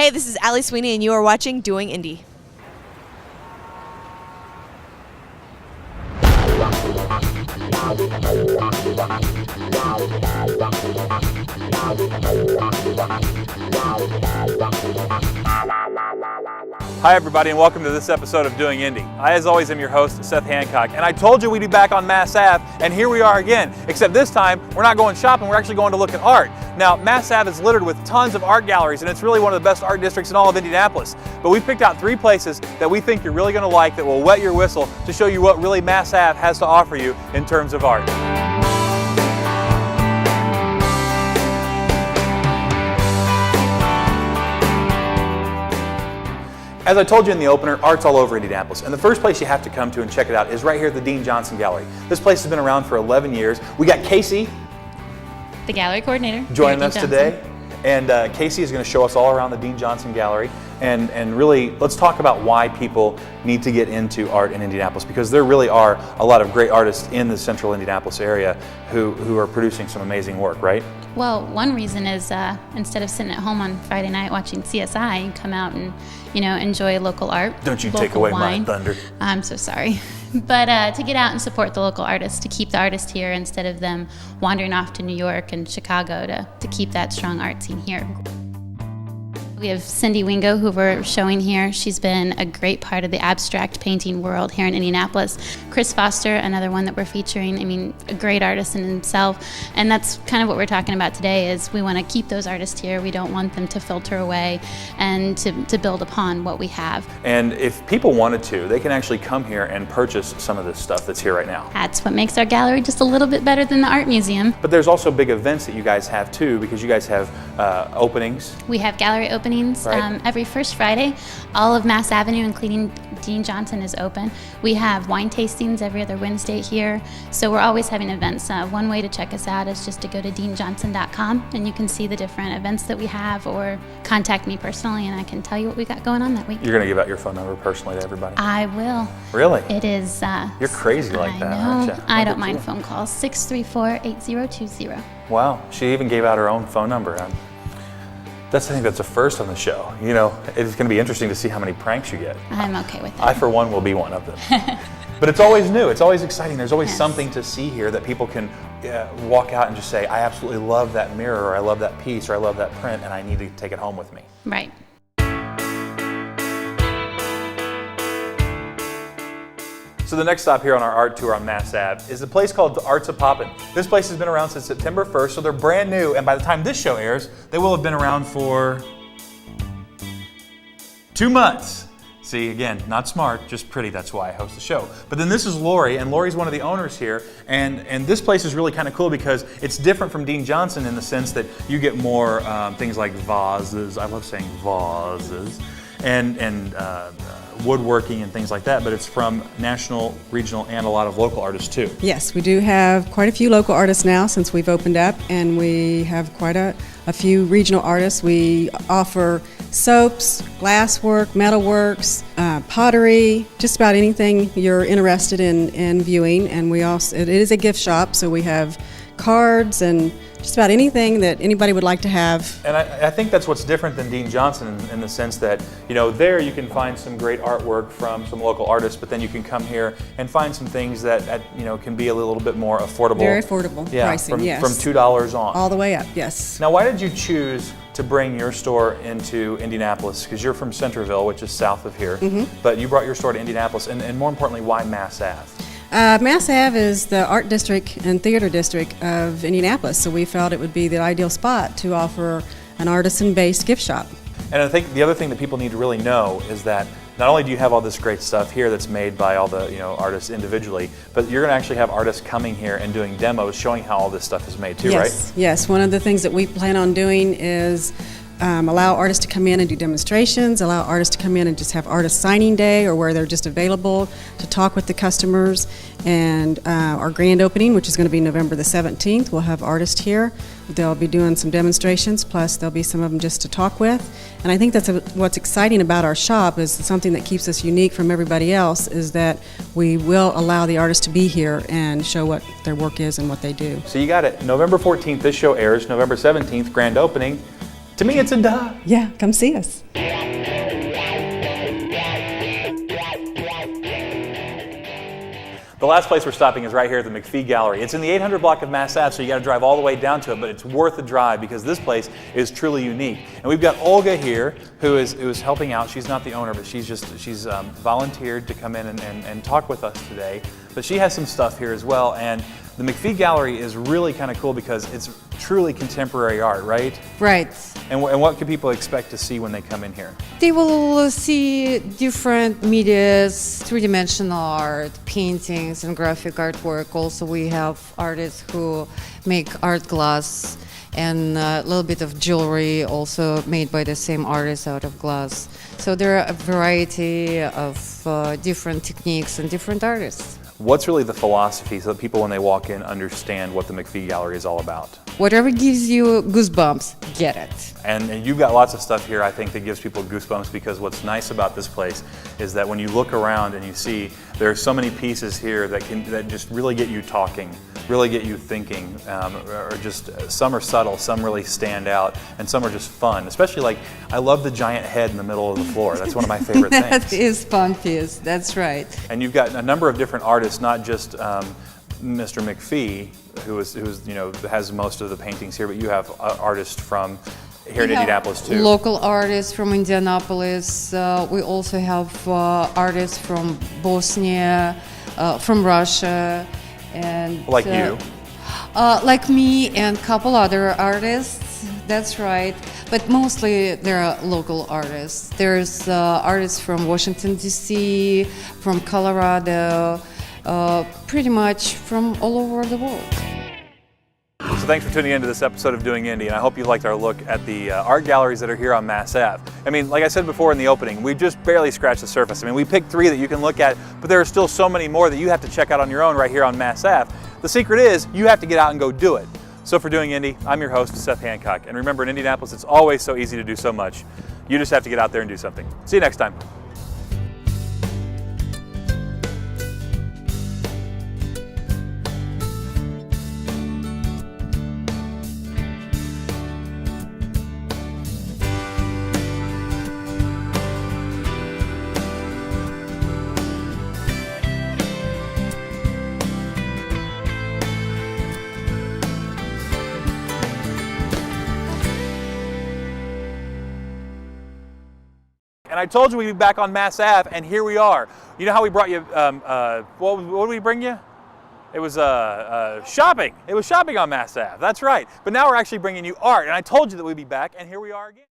Hey, this is Allie Sweeney, and you are watching Doing Indy. Hi everybody, and welcome to this episode of Doing Indy. I, as always, am your host, Seth Hancock, and I told you we'd be back on Mass Ave, and here we are again, except this time we're not going shopping, we're actually going to look at art. Now, Mass Ave is littered with tons of art galleries, and it's really one of the best art districts in all of Indianapolis. But we picked out 3 places that we think you're really going to like, that will wet your whistle to show you what really Mass Ave has to offer you in terms of art. As I told you in the opener, art's all over Indianapolis, and the first place you have to come to and check it out is right here at the Dean Johnson Gallery. This place has been around for 11 years. We got Casey, the gallery coordinator, joining us today, and Casey is going to show us all around the Dean Johnson Gallery, and really let's talk about why people need to get into art in Indianapolis, because there really are a lot of great artists in the central Indianapolis area who are producing some amazing work, right? Well, one reason is instead of sitting at home on Friday night watching CSI, you come out and enjoy local art. Don't you local take away wine. my thunder. I'm so sorry. But to get out and support the local artists, to keep the artists here instead of them wandering off to New York and Chicago, to keep that strong art scene here. We have Cindy Wingo, who we're showing here. She's been a great part of the abstract painting world here in Indianapolis. Chris Foster, another one that we're featuring. I mean, a great artist in himself. And that's kind of what we're talking about today, is we want to keep those artists here. We don't want them to filter away, and to build upon what we have. And if people wanted to, they can actually come here and purchase some of this stuff that's here right now. That's what makes our gallery just a little bit better than the art museum. But there's also big events that you guys have too, because you guys have openings. We have gallery openings. Right. Every first Friday. All of Mass Avenue, including Dean Johnson, is open. We have wine tastings every other Wednesday here, so we're always having events. One way to check us out is just to go to deanjohnson.com, and you can see the different events that we have, or contact me personally and I can tell you what we got going on that week. You're going to give out your phone number personally to everybody? I will. Really? It is. You're crazy like that, aren't you? I don't mind phone calls. 634-8020. Wow, she even gave out her own phone number. I think that's a first on the show. It's going to be interesting to see how many pranks you get. I'm okay with that. I, for one, will be one of them. But it's always new. It's always exciting. There's always Yes. something to see here that people can walk out and just say, I absolutely love that mirror, or I love that piece, or I love that print, and I need to take it home with me. Right. So the next stop here on our art tour on Mass Ave is a place called the Arts of Poppin. This place has been around since September 1st, so they're brand new, and by the time this show airs, they will have been around for 2 months. See, again, not smart, just pretty. That's why I host the show. But then this is Lori, and Lori's one of the owners here, and this place is really kind of cool because it's different from Dean Johnson in the sense that you get more things like vases. I love saying vases, and woodworking and things like that, but it's from national, regional, and a lot of local artists too. Yes, we do have quite a few local artists now since we've opened up, and we have quite a few regional artists. We offer soaps, glasswork, metalworks, pottery, just about anything you're interested in viewing. And we also, it is a gift shop, so we have cards and just about anything that anybody would like to have. And I think that's what's different than Dean Johnson in the sense that, there you can find some great artwork from some local artists, but then you can come here and find some things that can be a little bit more affordable. Very affordable pricing, from, yes. From $2 on. All the way up, yes. Now, why did you choose to bring your store into Indianapolis? Because you're from Centerville, which is south of here, but you brought your store to Indianapolis, and more importantly, why Mass Ave? Mass Ave is the art district and theater district of Indianapolis, so we felt it would be the ideal spot to offer an artisan-based gift shop. And I think the other thing that people need to really know is that not only do you have all this great stuff here that's made by all the artists individually, but you're going to actually have artists coming here and doing demos showing how all this stuff is made too, right? Yes. One of the things that we plan on doing is allow artists to come in and do demonstrations, allow artists to come in and just have artist signing day, or where they're just available to talk with the customers. And our grand opening, which is going to be November the 17th, we'll have artists here. They'll be doing some demonstrations, plus there'll be some of them just to talk with. And I think that's what's exciting about our shop, is something that keeps us unique from everybody else, is that we will allow the artists to be here and show what their work is and what they do. So you got it. November 14th, this show airs. November 17th, grand opening. To me, it's a duh. Yeah, come see us. The last place we're stopping is right here at the McFee Gallery. It's in the 800 block of Mass Ave, so you got to drive all the way down to it, but it's worth the drive because this place is truly unique. And we've got Olga here who is helping out. She's not the owner, but she's volunteered to come in and talk with us today. But she has some stuff here as well, and the McFee Gallery is really kind of cool because it's truly contemporary art, right? Right. And what can people expect to see when they come in here? They will see different medias, three-dimensional art, paintings, and graphic artwork. Also, we have artists who make art glass and a little bit of jewelry also made by the same artist out of glass. So there are a variety of different techniques and different artists. What's really the philosophy so that people, when they walk in, understand what the McFee Gallery is all about? Whatever gives you goosebumps, get it. And you've got lots of stuff here, I think, that gives people goosebumps, because what's nice about this place is that when you look around and you see there are so many pieces here that just really get you talking, really get you thinking, or just some are subtle, some really stand out, and some are just fun. Especially, like, I love the giant head in the middle of the floor. That's one of my favorite things. That is fun piece, that's right. And you've got a number of different artists, not just Mr. McFee, who has most of the paintings here, but you have artists from here in Indianapolis too. Local artists from Indianapolis. We also have artists from Bosnia, from Russia, and like you. Like me and a couple other artists. That's right. But mostly there are local artists. There's artists from Washington D.C., from Colorado, pretty much from all over the world. So thanks for tuning in to this episode of Doing Indy, and I hope you liked our look at the art galleries that are here on Mass Ave. I mean, like I said before in the opening, we just barely scratched the surface. I mean, we picked 3 that you can look at, but there are still so many more that you have to check out on your own right here on Mass Ave. The secret is you have to get out and go do it. So for Doing Indy, I'm your host, Seth Hancock. And remember, in Indianapolis, it's always so easy to do so much. You just have to get out there and do something. See you next time. And I told you we'd be back on Mass Ave, and here we are. You know how we brought you, what did we bring you? It was shopping. It was shopping on Mass Ave, that's right. But now we're actually bringing you art, and I told you that we'd be back, and here we are again.